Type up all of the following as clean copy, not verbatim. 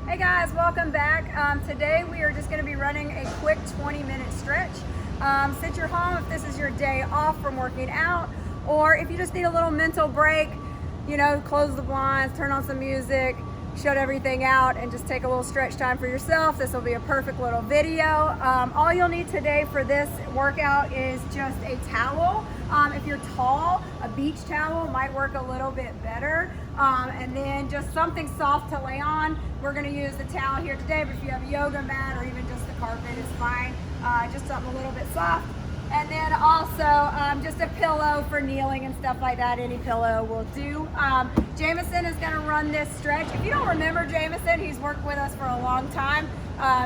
Hey guys, welcome back. Today we are just going to be running a quick 20-minute stretch. Since you're home, if this is your day off from working out, or if you just need a little mental break, you know, close the blinds, turn on some music, shut everything out, and just take a little stretch time for yourself. This will be a perfect little video. All you'll need today for this workout is just a towel. If you're tall, a beach towel might work a little bit better. And then just something soft to lay on. We're gonna use the towel here today, but if you have a yoga mat or even just the carpet is fine. Just something a little bit soft. And then also just a pillow for kneeling and stuff like that. Any pillow will do. Jameson is gonna run this stretch. If you don't remember Jameson, he's worked with us for a long time.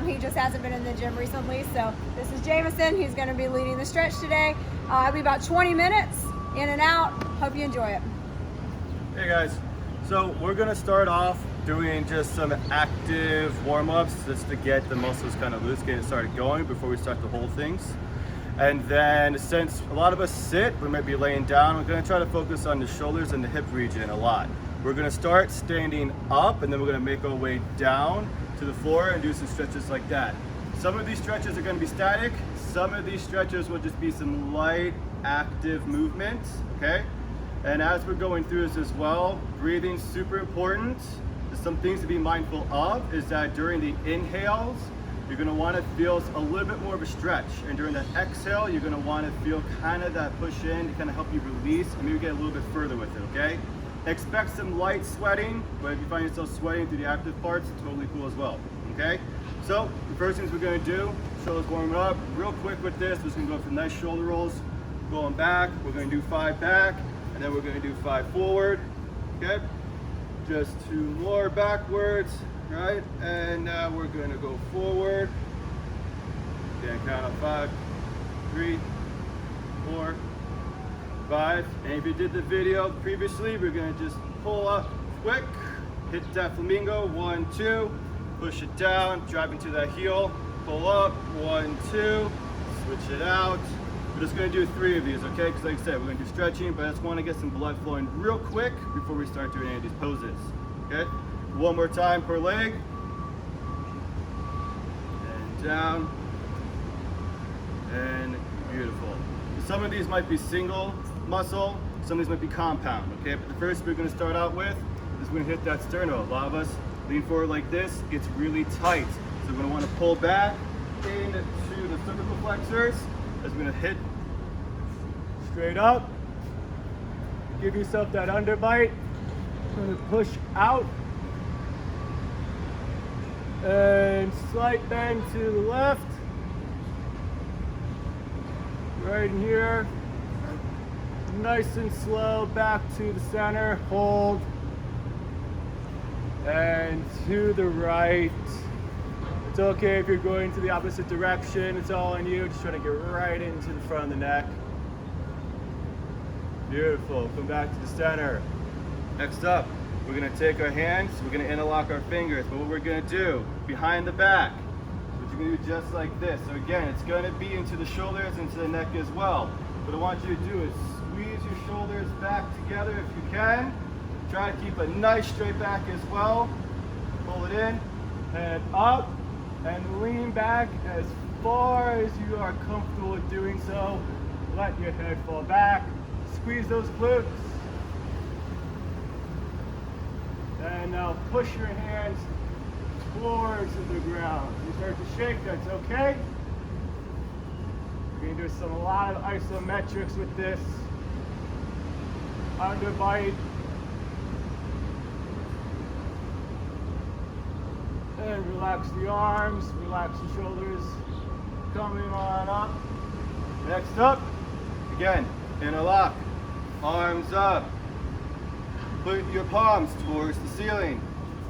He just hasn't been in the gym recently. So this is Jameson. He's gonna be leading the stretch today. It'll be about 20 minutes, in and out. Hope you enjoy it. Hey guys, so we're gonna start off doing just some active warm-ups just to get the muscles kind of loose, get it started going before we start to hold things. And then since a lot of us sit, we might be laying down, we're gonna try to focus on the shoulders and the hip region a lot. We're gonna start standing up and then we're gonna make our way down to the floor and do some stretches like that. Some of these stretches are gonna be static. Some of these stretches will just be some light, active movements, okay? And as we're going through this as well, breathing super important. Some things to be mindful of is that during the inhales, you're gonna wanna feel a little bit more of a stretch. And during the exhale, you're gonna wanna feel kind of that push in to kind of help you release and maybe get a little bit further with it, okay? Expect some light sweating, but if you find yourself sweating through the active parts, totally cool as well, okay? So the first things we're gonna do, shoulders warming up real quick with this. We're just gonna go for nice shoulder rolls, going back. We're gonna do 5 back, and then we're gonna do 5 forward, okay? Just 2 more backwards, right? And now we're gonna go forward. Again, count on 5, 3, 4, 5. And if you did the video previously, we're gonna just pull up quick, hit that flamingo, 1, 2, push it down, drive into that heel, pull up, 1, 2, switch it out. We're just gonna do 3 of these, okay? Because like I said, we're gonna do stretching, but I just wanna get some blood flowing real quick before we start doing any of these poses, okay? One more time per leg. And down. And beautiful. Some of these might be single muscle, some of these might be compound, okay? But the first we're gonna start out with is we're gonna hit that sternum. A lot of us lean forward like this, it's really tight. So we're gonna wanna pull back into the cervical flexors as we're gonna hit straight up. Give yourself that underbite. Gonna push out. And slight bend to the left. Right in here. Nice and slow, back to the center, hold. And to the right. It's okay if you're going to the opposite direction, it's all on you. Just try to get right into the front of the neck. Beautiful, come back to the center. Next up, we're gonna take our hands, we're gonna interlock our fingers, but what we're gonna do, behind the back, what you're gonna do just like this. So again, it's gonna be into the shoulders, into the neck as well. What I want you to do is squeeze your shoulders back together if you can. Try to keep a nice straight back as well. Pull it in, head up, and lean back as far as you are comfortable with doing so. Let your head fall back. Squeeze those glutes. And now push your hands towards the ground. You start to shake, that's okay. We're gonna do a lot of isometrics with this. Underbite. And relax the arms, relax the shoulders, coming on up. Next up, again, interlock, arms up. Put your palms towards the ceiling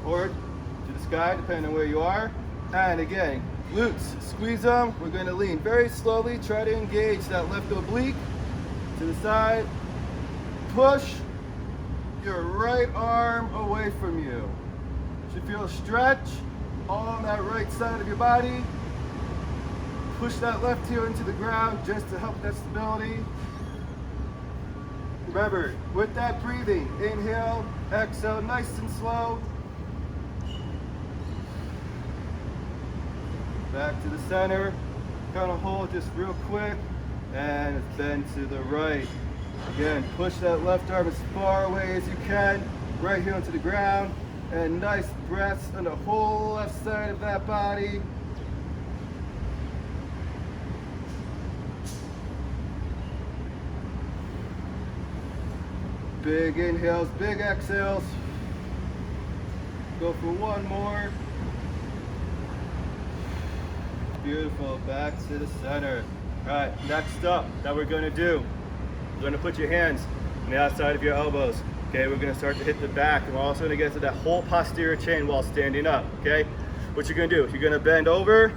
or to the sky, depending on where you are. And again, glutes, squeeze them. We're gonna lean very slowly, try to engage that left oblique to the side. Push your right arm away from you. Should feel a stretch on that right side of your body. Push that left heel into the ground just to help that stability. Remember, with that breathing, inhale, exhale, nice and slow. back to the center, kind of hold just real quick, and bend to the right. Again, push that left arm as far away as you can, right heel into the ground, and nice breaths on the whole left side of that body. Big inhales, big exhales. Go for one more. Beautiful, back to the center. All right, next up that we're gonna do, you're gonna put your hands on the outside of your elbows. Okay, we're gonna start to hit the back, and we're also gonna get to that whole posterior chain while standing up, okay? What you're gonna do, you're gonna bend over,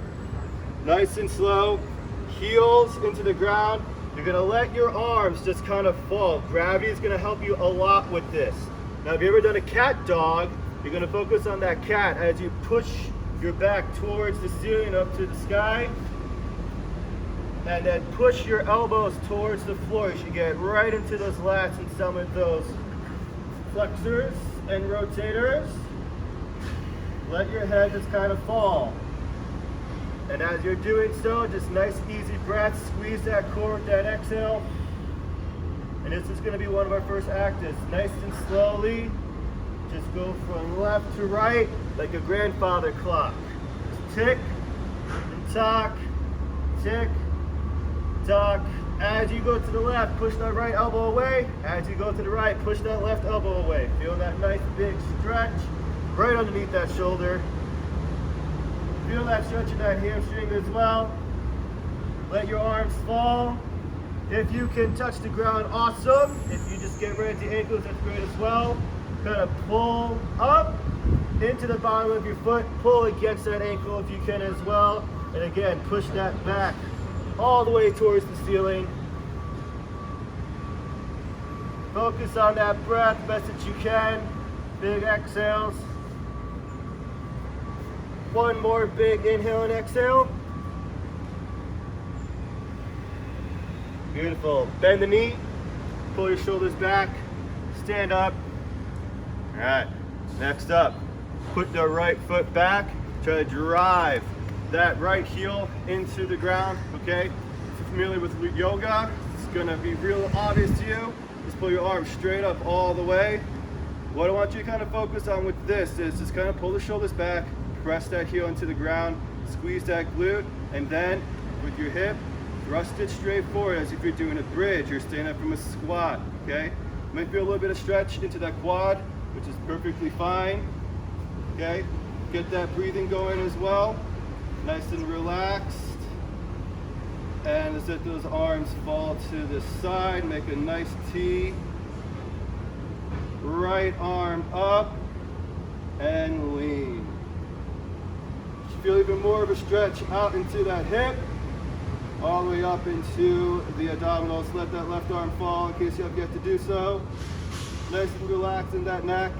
nice and slow, heels into the ground. You're gonna let your arms just kind of fall. Gravity is gonna help you a lot with this. Now, have you ever done a cat dog? You're gonna focus on that cat as you push your back towards the ceiling up to the sky. And then push your elbows towards the floor. You should get right into those lats and some of those flexors and rotators. Let your head just kind of fall. And as you're doing so, just nice easy breaths, squeeze that core with that exhale. And this is gonna be one of our first actives. Nice and slowly, just go from left to right like a grandfather clock. Just tick and tock, tick, tock. As you go to the left, push that right elbow away. As you go to the right, push that left elbow away. Feel that nice big stretch right underneath that shoulder. Feel that stretch in that hamstring as well. Let your arms fall. If you can touch the ground, awesome. If you just get right at the ankles, that's great as well. Kind of pull up into the bottom of your foot. Pull against that ankle if you can as well. And again, push that back all the way towards the ceiling. Focus on that breath best that you can. Big exhales. One more big inhale and exhale. Beautiful. Bend the knee, pull your shoulders back, stand up. All right, next up, put the right foot back, try to drive that right heel into the ground, okay? If you're familiar with yoga, it's gonna be real obvious to you. Just pull your arms straight up all the way. What I want you to kind of focus on with this is just kind of pull the shoulders back, press that heel into the ground, squeeze that glute, and then with your hip, thrust it straight forward as if you're doing a bridge or standing up from a squat, okay? You might feel a little bit of stretch into that quad, which is perfectly fine, okay? Get that breathing going as well, nice and relaxed. And just let those arms fall to the side, make a nice T. Right arm up and lean. Feel even more of a stretch out into that hip, all the way up into the abdominals. Let that left arm fall in case you have yet to do so. Nice and relaxed in that neck.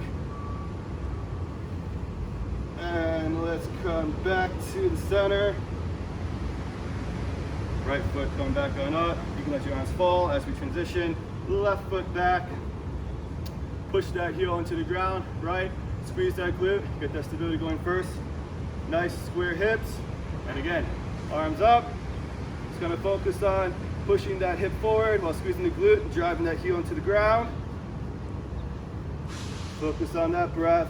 And let's come back to the center. Right foot come back on up. You can let your arms fall as we transition. Left foot back. Push that heel into the ground, right? Squeeze that glute, get that stability going first. Nice square hips. And again, arms up. Just gonna focus on pushing that hip forward while squeezing the glute and driving that heel into the ground. Focus on that breath.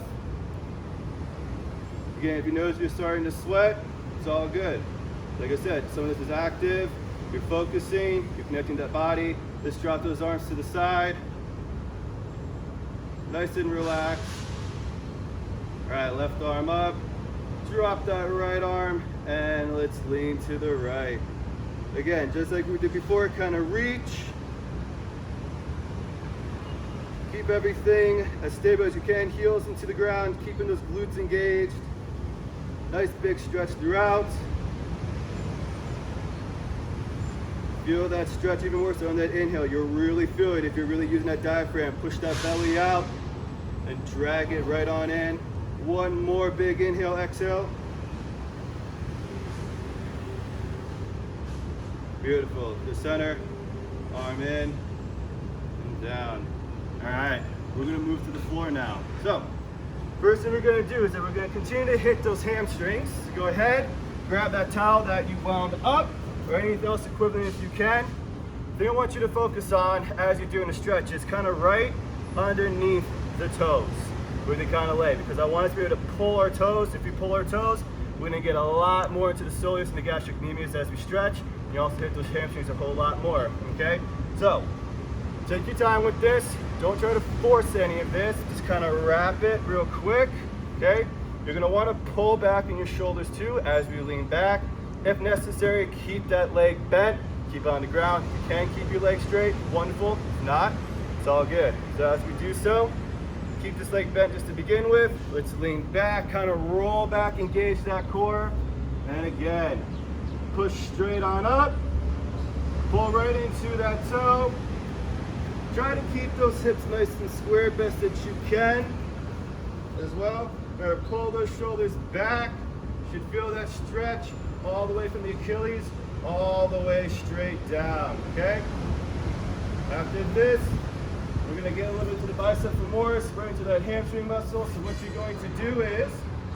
Again, if you notice you're starting to sweat, it's all good. Like I said, some of this is active. You're focusing, you're connecting that body. Let's drop those arms to the side. Nice and relaxed. All right, left arm up. Drop that right arm and let's lean to the right. Again, just like we did before, kind of reach. Keep everything as stable as you can. Heels into the ground, keeping those glutes engaged. Nice big stretch throughout. Feel that stretch even more so on that inhale. You'll really feel it if you're really using that diaphragm. Push that belly out and drag it right on in. One more big inhale, exhale. Beautiful. The center, arm in and down. All right, we're gonna move to the floor now. So, first thing we're gonna do is that we're gonna continue to hit those hamstrings. Go ahead, grab that towel that you wound up or anything else equivalent if you can. The thing I want you to focus on as you're doing the stretch is kind of right underneath the toes where they kind of lay, because I want us to be able to pull our toes. If we pull our toes, we're going to get a lot more into the soleus and the gastrocnemius as we stretch. You also hit those hamstrings a whole lot more, okay? So, take your time with this. Don't try to force any of this. Just kind of wrap it real quick, okay? You're going to want to pull back in your shoulders too as we lean back. If necessary, keep that leg bent. Keep it on the ground. If you can keep your leg straight, wonderful. If not, it's all good. So as we do so, keep this leg bent just to begin with. Let's lean back, kind of roll back, engage that core. And again, push straight on up. Pull right into that toe. Try to keep those hips nice and square best that you can as well. Remember, pull those shoulders back. You should feel that stretch all the way from the Achilles all the way straight down, okay? After this, we're gonna get a little bit to the bicep femoris, right into that hamstring muscle. So what you're going to do is,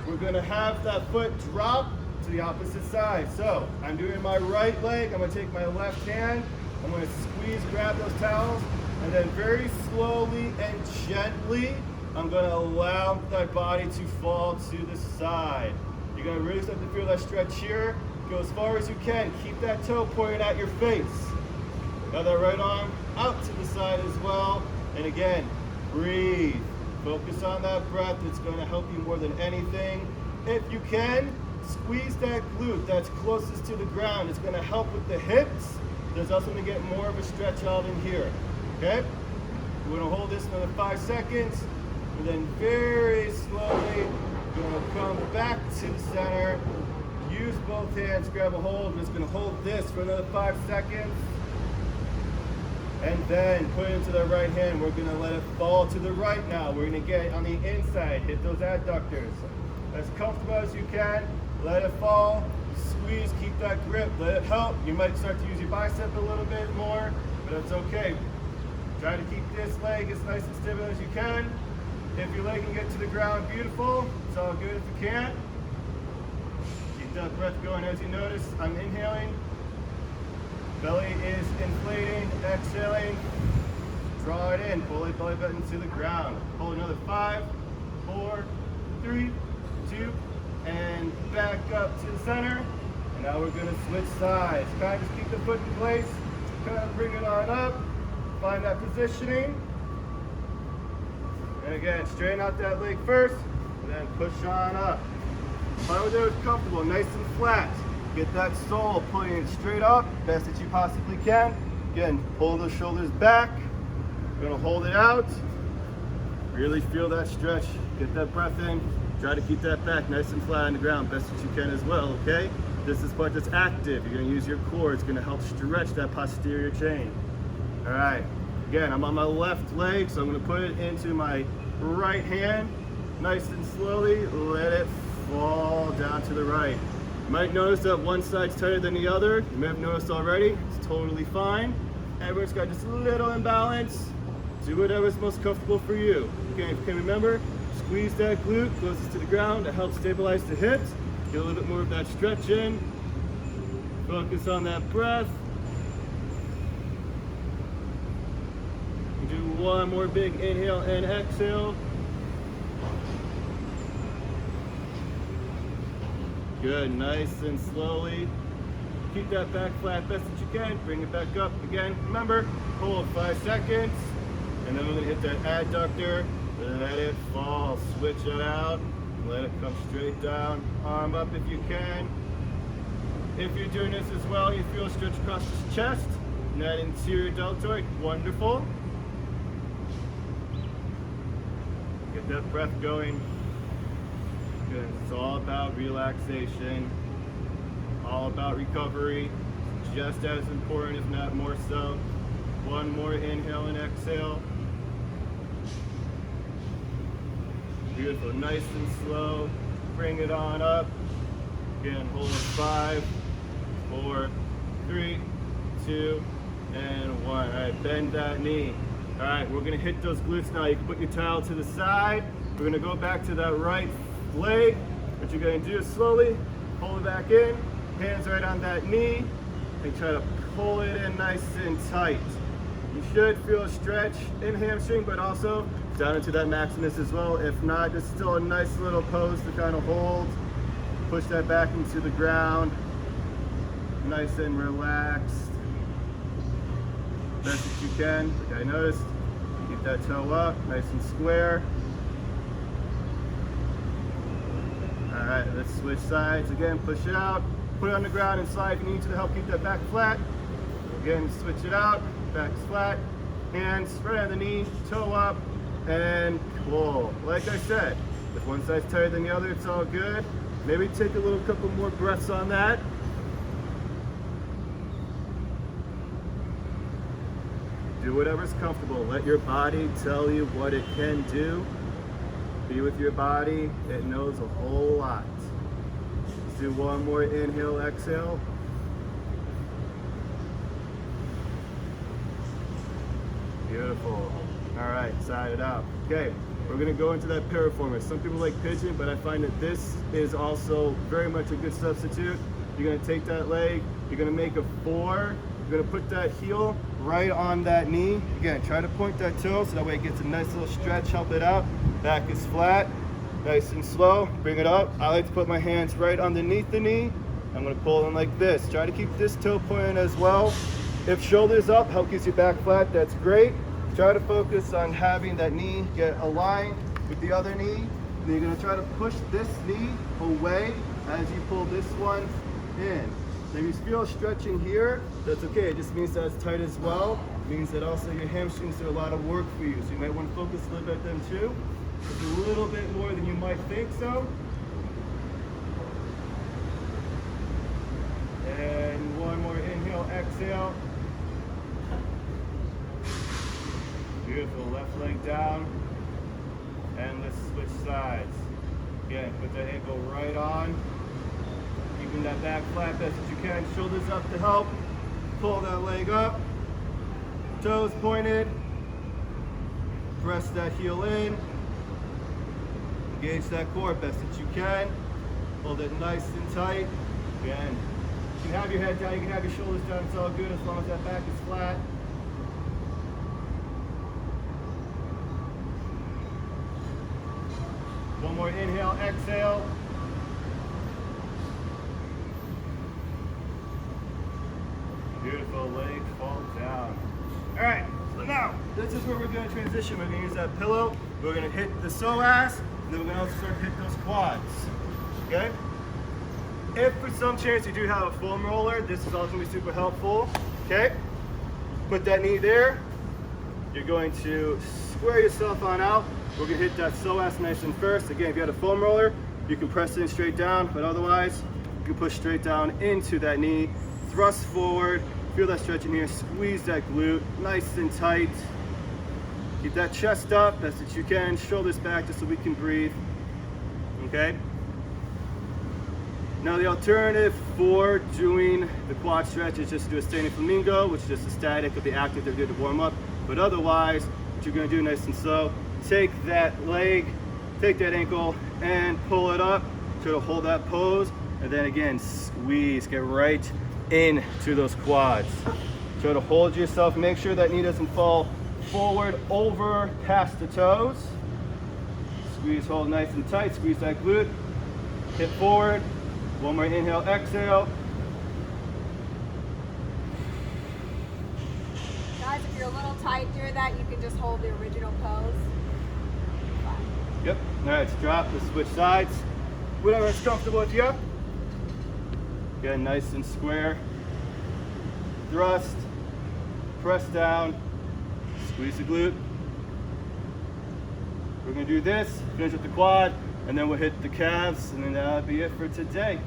we're gonna have that foot drop to the opposite side. So I'm doing my right leg, I'm gonna take my left hand, I'm gonna squeeze, grab those towels, and then very slowly and gently, I'm gonna allow that body to fall to the side. You're gonna really start to feel that stretch here. Go as far as you can. Keep that toe pointed at your face. Now that right arm out to the side as well. And again, breathe. Focus on that breath. It's going to help you more than anything. If you can, squeeze that glute that's closest to the ground. It's going to help with the hips. There's also going to get more of a stretch out in here. Okay? We're going to hold this another 5 seconds. And then very slowly, we're going to come back to the center. Use both hands, grab a hold. We're just going to hold this for another 5 seconds. And then put it into the right hand. We're going to let it fall to the right now. We're going to get on the inside. Hit those adductors. As comfortable as you can. Let it fall. Squeeze. Keep that grip. Let it help. You might start to use your bicep a little bit more, but it's okay. Try to keep this leg as nice and stiff as you can. If your leg can get to the ground, beautiful. It's all good if you can't. Keep that breath going. As you notice, I'm inhaling. Belly is inflating, exhaling. Draw it in, pull it belly button to the ground. Hold another 5, 4, 3, 2, and back up to the center. And now we're gonna switch sides. Kind of just keep the foot in place, kind of bring it on up, find that positioning. And again, straighten out that leg first, and then push on up. Find where it's comfortable, nice and flat. Get that sole pointing straight up, best that you possibly can. Again, pull those shoulders back. You're gonna hold it out. Really feel that stretch. Get that breath in. Try to keep that back nice and flat on the ground, best that you can as well, okay? This is part that's active. You're gonna use your core. It's gonna help stretch that posterior chain. All right, again, I'm on my left leg, so I'm gonna put it into my right hand. Nice and slowly, let it fall down to the right. You might notice that one side's tighter than the other. You may have noticed already. It's totally fine. Everyone's got just a little imbalance. Do whatever's most comfortable for you. Okay, if you can remember, squeeze that glute closest to the ground to help stabilize the hips. Get a little bit more of that stretch in. Focus on that breath. Do one more big inhale and exhale. Good, nice and slowly. Keep that back flat best that you can. Bring it back up again. Remember, hold 5 seconds. And then we're gonna hit that adductor. Let it fall. Switch it out. Let it come straight down. Arm up if you can. If you're doing this as well, you feel a stretch across the chest. And that interior deltoid. Wonderful. Get that breath going. Good. It's all about relaxation, all about recovery, just as important, if not more so. One more inhale and exhale. Beautiful, nice and slow. Bring it on up. Again, hold it 5, 4, 3, 2, and 1. All right, bend that knee. All right, we're gonna hit those glutes now. You can put your towel to the side. We're gonna go back to that right leg. What you're gonna do is slowly Pull it back in, hands right on that knee, and try to pull it in nice and tight. You should feel a stretch in hamstring, but also down into that maximus as well. If not, just still a nice little pose to kind of hold. Push that back into the ground, nice and relaxed. Best that you can, like I noticed. Keep that toe up, nice and square. All right, let's switch sides. Again, push it out, put it on the ground and slide if you need to help keep that back flat. Again, switch it out, back's flat, hands right on the knee, toe up, and pull. Like I said, if one side's tighter than the other, it's all good. Maybe take a little couple more breaths on that. Do whatever's comfortable. Let your body tell you what it can do. Be with your body. It knows a whole lot. Let's do one more inhale, exhale. Beautiful. All right, side it out. Okay, we're gonna go into that piriformis. Some people like pigeon, but I find that this is also very much a good substitute. You're gonna take that leg, you're gonna make a 4, you're gonna put that heel right on that knee. Again, try to point that toe so that way it gets a nice little stretch, help it out. Back is flat, nice and slow, bring it up. I like to put my hands right underneath the knee. I'm gonna pull in like this. Try to keep this toe pointed as well. If shoulders up, help keep your back flat, that's great. Try to focus on having that knee get aligned with the other knee. Then you're gonna try to push this knee away as you pull this one in. If you feel stretching here, that's okay. It just means that it's tight as well. It means that also your hamstrings do a lot of work for you. So you might want to focus a little bit at them too. It's a little bit more than you might think so. And one more inhale, exhale. Beautiful, left leg down. And let's switch sides. Again, put that ankle right on. Keeping that back flat best as you can. Shoulders up to help. Pull that leg up. Toes pointed. Press that heel in. Engage that core best that you can. Hold it nice and tight. Again, you can have your head down, you can have your shoulders down. It's all good as long as that back is flat. One more inhale, exhale. Beautiful, leg fall down. All right, so now, this is where we're gonna transition. We're gonna use that pillow. We're gonna hit the psoas, and then we're gonna also start to hit those quads, okay? If for some chance you do have a foam roller, this is also gonna be super helpful, okay? Put that knee there. You're going to square yourself on out. We're gonna hit that psoas nice and first. Again, if you had a foam roller, you can press in straight down, but otherwise, you can push straight down into that knee. Thrust forward, feel that stretch in here, squeeze that glute, nice and tight. Keep that chest up, best that you can, shoulders back just so we can breathe, okay? Now the alternative for doing the quad stretch is just to do a standing flamingo, which is just a static of the active that we did to warm up. But otherwise, what you're gonna do nice and slow, take that leg, take that ankle, and pull it up. Try to hold that pose, and then again, squeeze, get right into those quads. Try to hold yourself, make sure that knee doesn't fall forward over past the toes. Squeeze, hold nice and tight, squeeze that glute, hip forward. One more inhale, exhale. Guys, if you're a little tight doing that, you can just hold the original pose. Fine. Yep, all right, let's drop, let's switch sides. Whatever is comfortable with you. Again, nice and square. Thrust, press down, squeeze the glute. We're gonna do this, finish with the quad, and then we'll hit the calves, and then that'll be it for today.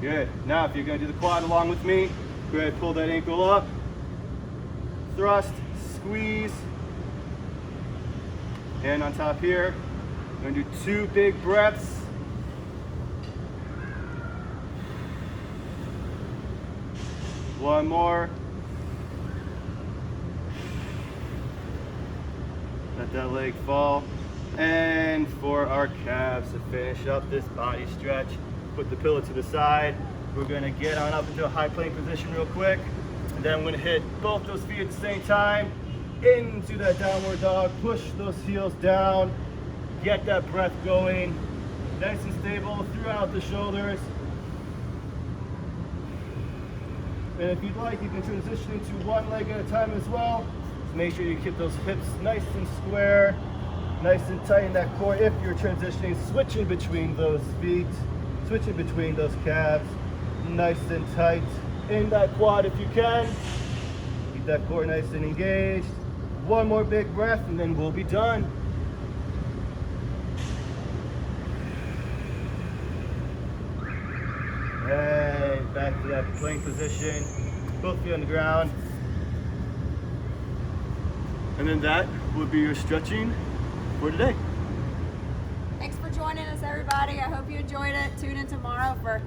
Good. Now, if you're gonna do the quad along with me, go ahead and pull that ankle up. Thrust, squeeze. Hand on top here. We're gonna do 2 big breaths. One more. Let that leg fall. And for our calves to finish up this body stretch, put the pillow to the side. We're gonna get on up into a high plank position real quick. And then I'm gonna hit both those feet at the same time into that downward dog. Push those heels down. Get that breath going. Nice and stable throughout the shoulders. And if you'd like, you can transition into one leg at a time as well. Just make sure you keep those hips nice and square, nice and tight in that core. If you're transitioning, switching between those feet, switching between those calves, nice and tight in that quad if you can. Keep that core nice and engaged. One more big breath and then we'll be done. And back to that plank position, both feet on the ground. And then that would be your stretching for today. Thanks for joining us, everybody. I hope you enjoyed it. Tune in tomorrow for